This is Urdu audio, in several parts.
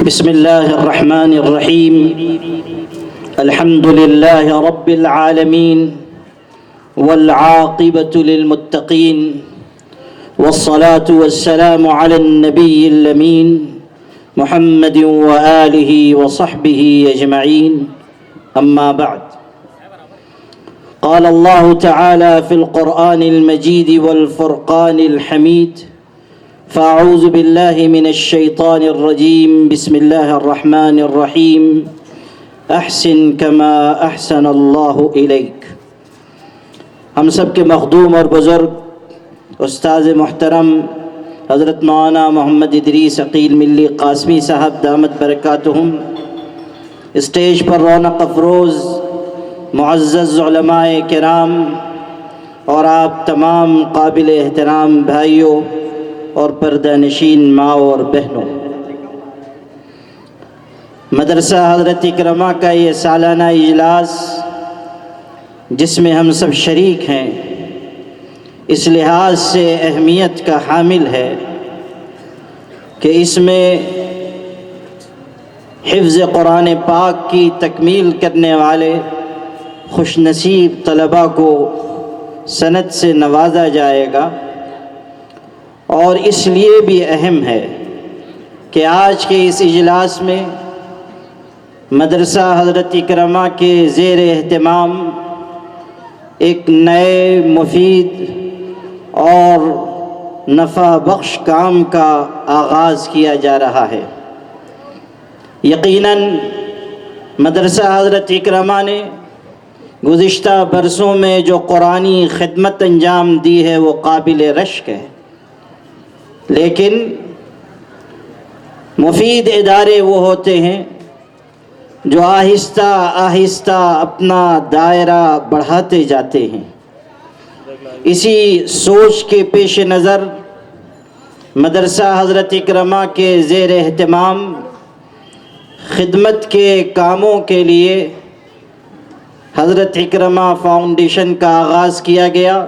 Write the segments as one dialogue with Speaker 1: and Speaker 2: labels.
Speaker 1: بسم الله الرحمن الرحيم. الحمد لله رب العالمين والعاقبة للمتقين، والصلاة والسلام على النبي الأمين محمد وآله وصحبه أجمعين. أما بعد، قال الله تعالى في القرآن المجيد والفرقان الحميد: فأعوذ بالله من الشيطان الرجيم. بسم الله الرحمن الرحيم. احسن كما احسن اللہ الیک. ہم سب کے مخدوم اور بزرگ استاذ محترم حضرت مولانا محمد ادریس عقیل ملی قاسمی صاحب دامت برکاتہم، اسٹیج پر رونق افروز معزز علماء کرام اور آپ تمام قابل احترام بھائیوں اور پردہ نشین ماں اور بہنوں، مدرسہ حضرت اکرمہ کا یہ سالانہ اجلاس جس میں ہم سب شریک ہیں، اس لحاظ سے اہمیت کا حامل ہے کہ اس میں حفظ قرآن پاک کی تکمیل کرنے والے خوش نصیب طلباء کو سند سے نوازا جائے گا، اور اس لیے بھی اہم ہے کہ آج کے اس اجلاس میں مدرسہ حضرت اکرمہ کے زیر اہتمام ایک نئے مفید اور نفع بخش کام کا آغاز کیا جا رہا ہے. یقیناً مدرسہ حضرت اکرمہ نے گزشتہ برسوں میں جو قرآنی خدمت انجام دی ہے وہ قابل رشک ہے، لیکن مفید ادارے وہ ہوتے ہیں جو آہستہ آہستہ اپنا دائرہ بڑھاتے جاتے ہیں. اسی سوچ کے پیش نظر مدرسہ حضرت اکرمہ کے زیر اہتمام خدمت کے کاموں کے لیے حضرت اکرمہ فاؤنڈیشن کا آغاز کیا گیا.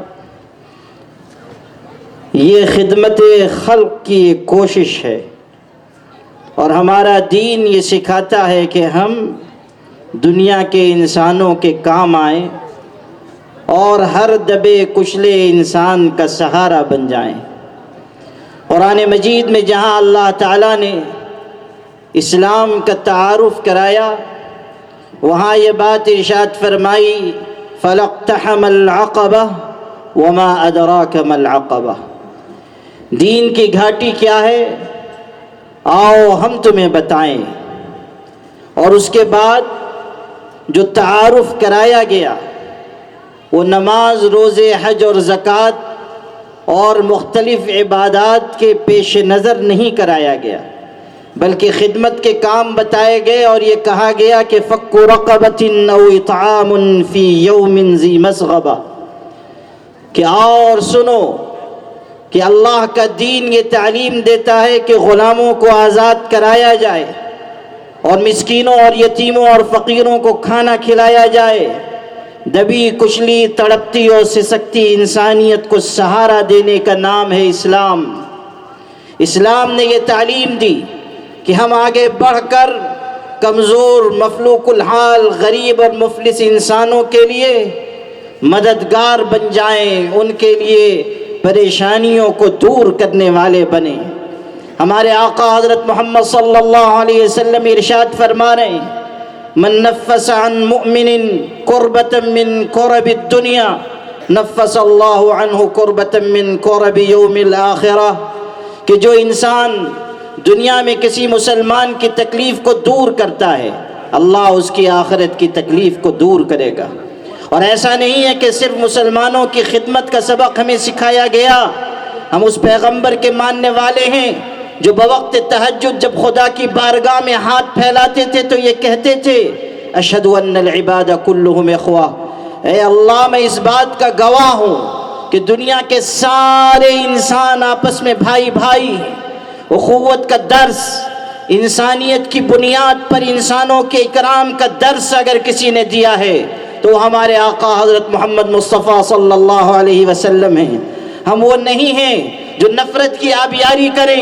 Speaker 1: یہ خدمت خلق کی ایک کوشش ہے، اور ہمارا دین یہ سکھاتا ہے کہ ہم دنیا کے انسانوں کے کام آئیں اور ہر دبے کچلے انسان کا سہارا بن جائیں. قرآن مجید میں جہاں اللہ تعالیٰ نے اسلام کا تعارف کرایا، وہاں یہ بات ارشاد فرمائی: فَلَاقْتَحَمَ الْعَقَبَةَ وَمَا أَدْرَاكَ مَا الْعَقَبَةُ. دین کی گھاٹی کیا ہے؟ آؤ ہم تمہیں بتائیں. اور اس کے بعد جو تعارف کرایا گیا وہ نماز، روزے، حج اور زکوٰۃ اور مختلف عبادات کے پیش نظر نہیں کرایا گیا، بلکہ خدمت کے کام بتائے گئے، اور یہ کہا گیا کہ فک رقبۃ او اطعام فی یوم ذی مسغبہ، کہ آؤ اور سنو کہ اللہ کا دین یہ تعلیم دیتا ہے کہ غلاموں کو آزاد کرایا جائے، اور مسکینوں اور یتیموں اور فقیروں کو کھانا کھلایا جائے. دبی کچلی تڑپتی اور سسکتی انسانیت کو سہارا دینے کا نام ہے اسلام. اسلام نے یہ تعلیم دی کہ ہم آگے بڑھ کر کمزور، مفلوک الحال، غریب اور مفلس انسانوں کے لیے مددگار بن جائیں، ان کے لیے پریشانیوں کو دور کرنے والے بنیں. ہمارے آقا حضرت محمد صلی اللہ علیہ وسلم ارشاد فرما رہے ہیں: من نفس عن مؤمن کربۃ من کرب الدنیا نفس اللہ عنہ کربۃ من کرب یوم الآخرہ، کہ جو انسان دنیا میں کسی مسلمان کی تکلیف کو دور کرتا ہے، اللہ اس کی آخرت کی تکلیف کو دور کرے گا. اور ایسا نہیں ہے کہ صرف مسلمانوں کی خدمت کا سبق ہمیں سکھایا گیا. ہم اس پیغمبر کے ماننے والے ہیں جو بوقت تہجد جب خدا کی بارگاہ میں ہاتھ پھیلاتے تھے تو یہ کہتے تھے: اشہد ان العباد کلہم اخوہ. اے اللہ، میں اس بات کا گواہ ہوں کہ دنیا کے سارے انسان آپس میں بھائی بھائی ہیں. اخوت کا درس، انسانیت کی بنیاد پر انسانوں کے اکرام کا درس اگر کسی نے دیا ہے تو ہمارے آقا حضرت محمد مصطفیٰ صلی اللہ علیہ وسلم ہیں. ہم وہ نہیں ہیں جو نفرت کی آبیاری کریں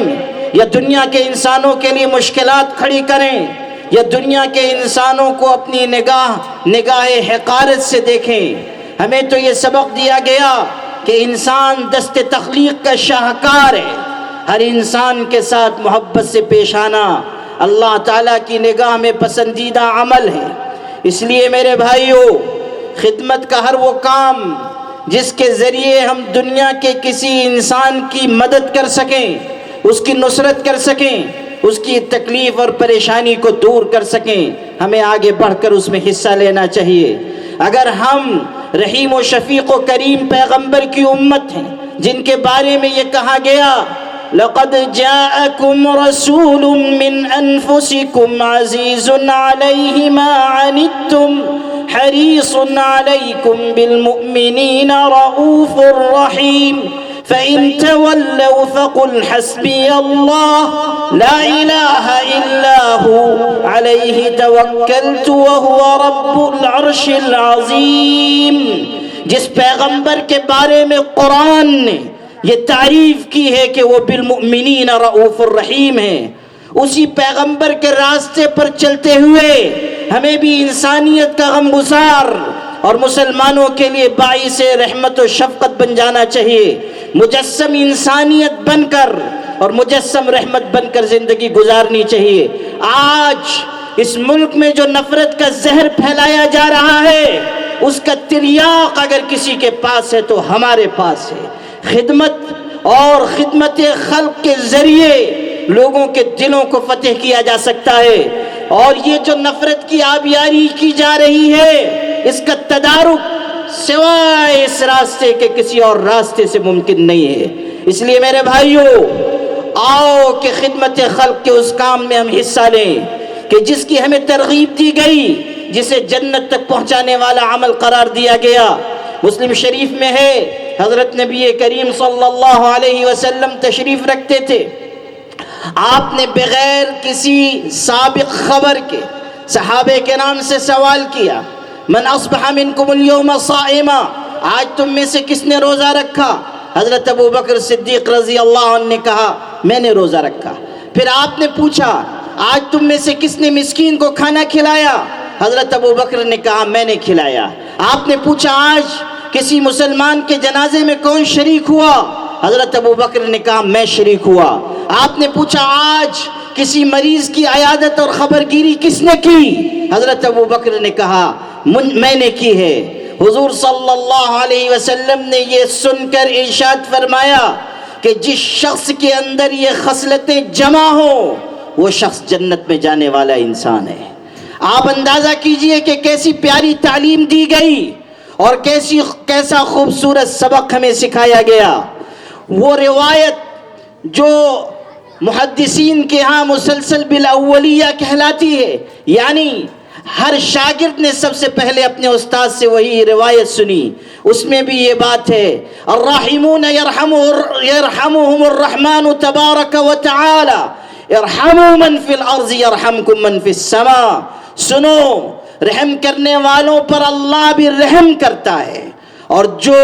Speaker 1: یا دنیا کے انسانوں کے لیے مشکلات کھڑی کریں، یا دنیا کے انسانوں کو اپنی نگاہ حقارت سے دیکھیں۔ ہمیں تو یہ سبق دیا گیا کہ انسان دست تخلیق کا شاہکار ہے، ہر انسان کے ساتھ محبت سے پیش آنا اللہ تعالیٰ کی نگاہ میں پسندیدہ عمل ہے۔ اس لیے میرے بھائیو، خدمت کا ہر وہ کام جس کے ذریعے ہم دنیا کے کسی انسان کی مدد کر سکیں، اس کی نصرت کر سکیں، اس کی تکلیف اور پریشانی کو دور کر سکیں، ہمیں آگے بڑھ کر اس میں حصہ لینا چاہیے۔ اگر ہم رحیم و شفیق و کریم پیغمبر کی امت ہیں جن کے بارے میں یہ کہا گیا لَقَدْ جَاءَكُمْ رَسُولٌ مِّنْ أَنفُسِكُمْ عَزِيزٌ عَلَيْهِ مَا عَنِتُّمْ حَرِيصٌ عَلَيْكُمْ بِالْمُؤْمِنِينَ رَءُوفٌ رَحِيمٌ فَإِن تَوَلَّوْا فَقُلْ حَسْبِيَ اللَّهُ لَا إِلَٰهَ إِلَّا هُوَ عَلَيْهِ تَوَكَّلْتُ وَهُوَ رَبُّ الْعَرْشِ الْعَظِيمِ۔ جس پیغمبر کے بارے میں قرآن نے یہ تعریف کی ہے کہ وہ بالمؤمنین رؤوف الرحیم ہے، اسی پیغمبر کے راستے پر چلتے ہوئے ہمیں بھی انسانیت کا غمگسار اور مسلمانوں کے لیے باعث رحمت و شفقت بن جانا چاہیے، مجسم انسانیت بن کر اور مجسم رحمت بن کر زندگی گزارنی چاہیے۔ آج اس ملک میں جو نفرت کا زہر پھیلایا جا رہا ہے، اس کا تریاق اگر کسی کے پاس ہے تو ہمارے پاس ہے۔ خدمت اور خدمت خلق کے ذریعے لوگوں کے دلوں کو فتح کیا جا سکتا ہے، اور یہ جو نفرت کی آبیاری کی جا رہی ہے، اس کا تدارک سوائے اس راستے کے کسی اور راستے سے ممکن نہیں ہے۔ اس لیے میرے بھائیو، آؤ کہ خدمت خلق کے اس کام میں ہم حصہ لیں کہ جس کی ہمیں ترغیب دی گئی، جسے جنت تک پہنچانے والا عمل قرار دیا گیا۔ مسلم شریف میں ہے، حضرت نبی کریم صلی اللہ علیہ وسلم تشریف رکھتے تھے، آپ نے بغیر کسی سابق خبر کے صحابہ کے نام سے سوال کیا، من اصبح منکم اليوم صائما، آج تم میں سے کس نے روزہ رکھا؟ حضرت ابو بکر صدیق رضی اللہ عنہ نے کہا میں نے روزہ رکھا۔ پھر آپ نے پوچھا آج تم میں سے کس نے مسکین کو کھانا کھلایا؟ حضرت ابو بکر نے کہا میں نے کھلایا۔ آپ نے پوچھا آج کسی مسلمان کے جنازے میں کون شریک ہوا؟ حضرت ابو بکر نے کہا میں شریک ہوا۔ آپ نے پوچھا آج کسی مریض کی عیادت اور خبرگیری کس نے کی؟ حضرت ابو بکر نے کہا میں نے کی ہے۔ حضور صلی اللہ علیہ وسلم نے یہ سن کر ارشاد فرمایا کہ جس شخص کے اندر یہ خصلتیں جمع ہوں وہ شخص جنت میں جانے والا انسان ہے۔ آپ اندازہ کیجئے کہ کیسی پیاری تعلیم دی گئی اور کیسا خوبصورت سبق ہمیں سکھایا گیا۔ وہ روایت جو محدثین کے ہاں مسلسل بالاولیہ کہلاتی ہے، یعنی ہر شاگرد نے سب سے پہلے اپنے استاد سے وہی روایت سنی، اس میں بھی یہ بات ہے الراحمون یرحمهم الرحمن تبارک و تعالی ارحموا من فی الارض یرحمکم من فی السماء۔ سنو، رحم کرنے والوں پر اللہ بھی رحم کرتا ہے، اور جو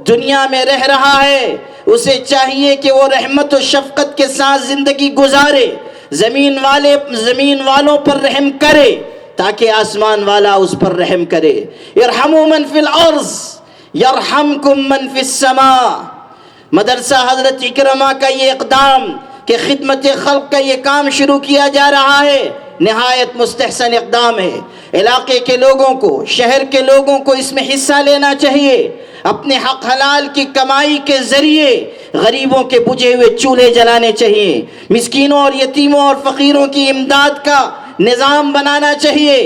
Speaker 1: دنیا میں رہ رہا ہے اسے چاہیے کہ وہ رحمت و شفقت کے ساتھ زندگی گزارے، زمین والوں پر رحم کرے تاکہ آسمان والا اس پر رحم کرے۔ ارحموا من فی الارض یرحمکم من فی السماء۔ مدرسہ حضرت اکرمہ کا یہ اقدام کہ خدمت خلق کا یہ کام شروع کیا جا رہا ہے، نہایت مستحسن اقدام ہے۔ علاقے کے لوگوں کو، شہر کے لوگوں کو اس میں حصہ لینا چاہیے، اپنے حق حلال کی کمائی کے ذریعے غریبوں کے بجھے ہوئے چولہے جلانے چاہیے، مسکینوں اور یتیموں اور فقیروں کی امداد کا نظام بنانا چاہیے۔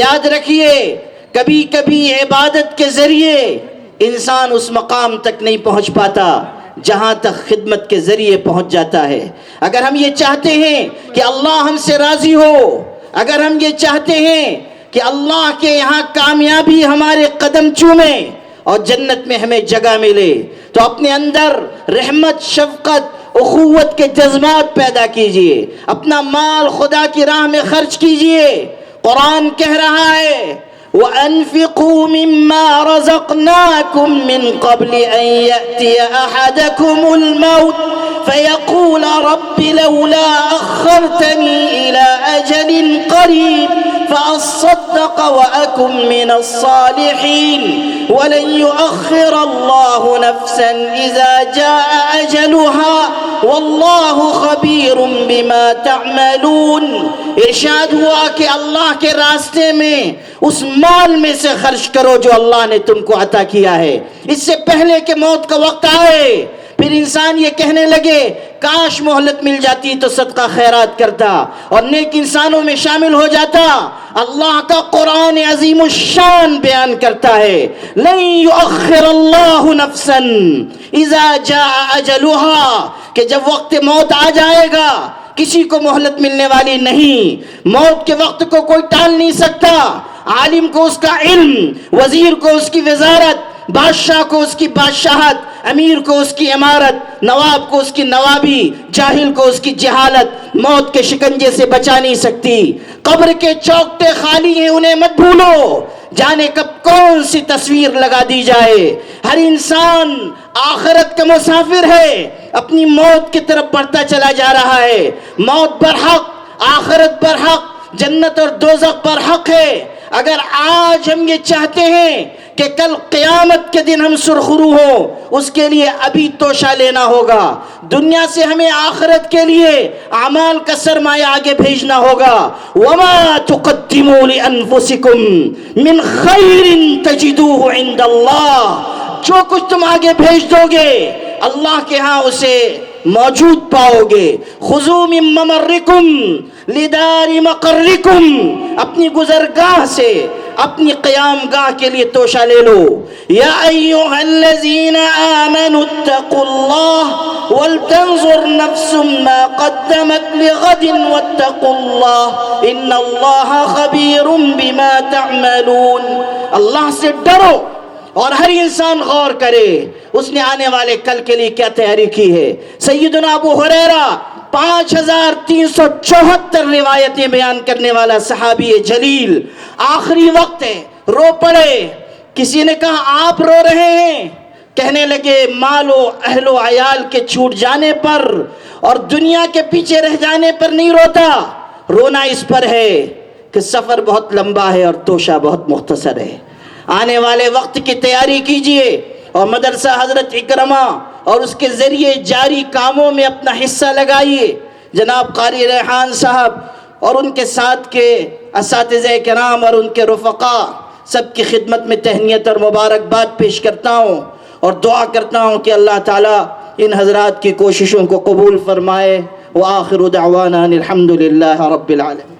Speaker 1: یاد رکھیے، کبھی کبھی عبادت کے ذریعے انسان اس مقام تک نہیں پہنچ پاتا جہاں تک خدمت کے ذریعے پہنچ جاتا ہے۔ اگر ہم یہ چاہتے ہیں کہ اللہ ہم سے راضی ہو، اگر ہم یہ چاہتے ہیں کہ اللہ کے یہاں کامیابی ہمارے قدم چومے اور جنت میں ہمیں جگہ ملے، تو اپنے اندر رحمت، شفقت، اخوت کے جذبات پیدا کیجئے، اپنا مال خدا کی راہ میں خرچ کیجئے۔ قرآن کہہ رہا ہے وأنفقوا مما رزقناكم من قبل أن يأتي أحدكم الموت فيقول رب لولا أخرتني إلى أجل قريب فأصدق وأكن من الصالحين ولن يؤخر الله نفسا إذا جاء أجلها والله خبير بما تعملون. ارشاد ہوا کہ اللہ کے راستے میں اس مال میں سے خرچ کرو جو اللہ نے تم کو عطا کیا ہے، اس سے پہلے کہ موت کا وقت آئے. پھر انسان یہ کہنے لگے کاش مہلت مل جاتی تو صدقہ خیرات کرتا اور نیک انسانوں میں شامل ہو جاتا. اللہ کا قرآن عظیم الشان بیان کرتا ہے لن یؤخر اللہ نفسا اذا جاء اجلها، کہ جب وقت موت آ جائے گا کسی کو مہلت ملنے والی نہیں. موت کے وقت کو کوئی ٹال نہیں سکتا. عالم کو اس کا علم، وزیر کو اس کی وزارت، بادشاہ کو اس کی بادشاہت، امیر کو اس کی امارت، نواب کو اس کی نوابی، جاہل کو اس کی جہالت موت کے شکنجے سے بچا نہیں سکتی. قبر کے چوکٹے خالی ہیں، انہیں مت بھولو. جانے کب کون سی تصویر لگا دی جائے. ہر انسان آخرت کا مسافر ہے، اپنی موت کی طرف بڑھتا چلا جا رہا ہے. موت برحق، آخرت برحق، جنت اور دوزخ برحق ہے. اگر آج ہم یہ چاہتے ہیں کہ کل قیامت کے دن ہم سرخرو ہوں، اس کے لیے ابھی توشہ لینا ہوگا. دنیا سے ہمیں آخرت کے لیے اعمال کا سرمایہ آگے بھیجنا ہوگا. وَمَا تُقَدِّمُوا لِأَنفُسِكُمْ مِنْ خَيْرٍ تَجِدُوهُ عِنْدَ اللَّهِ، جو کچھ تم آگے بھیج دو گے اللہ کے ہاں اسے موجود پاؤ گے. خُذُوا مِن مَمَرِّكُمْ لِدَارِ مَقَرِّكُمْ، اپنی گزرگاہ سے اپنی قیام گاہ کے لیے توشہ لے لو. یا ایھا الذین آمنوا اتقوا اللہ ولتنظر نفس ما قدمت لغد واتقوا اللہ ان اللہ خبیر بما تعملون. اللہ سے ڈرو اور ہر انسان غور کرے اس نے آنے والے کل کے لیے کیا تیاری کی ہے. سیدنا ابو ہریرہ 5374 روایتیں بیان کرنے والا صحابی جلیل، آخری وقت ہے، رو پڑے. کسی نے کہا آپ رو رہے ہیں؟ کہنے لگے مال و اہل و عیال کے چھوٹ جانے پر اور دنیا کے پیچھے رہ جانے پر نہیں روتا. رونا اس پر ہے کہ سفر بہت لمبا ہے اور توشہ بہت مختصر ہے. آنے والے وقت کی تیاری کیجئے اور مدرسہ حضرت اکرمہ اور اس کے ذریعے جاری کاموں میں اپنا حصہ لگائیے. جناب قاری ریحان صاحب اور ان کے ساتھ کے اساتذہ کرام اور ان کے رفقا سب کی خدمت میں تہنیت اور مبارکباد پیش کرتا ہوں اور دعا کرتا ہوں کہ اللہ تعالیٰ ان حضرات کی کوششوں کو قبول فرمائے. وآخر دعوانا الحمد للہ رب العالمین.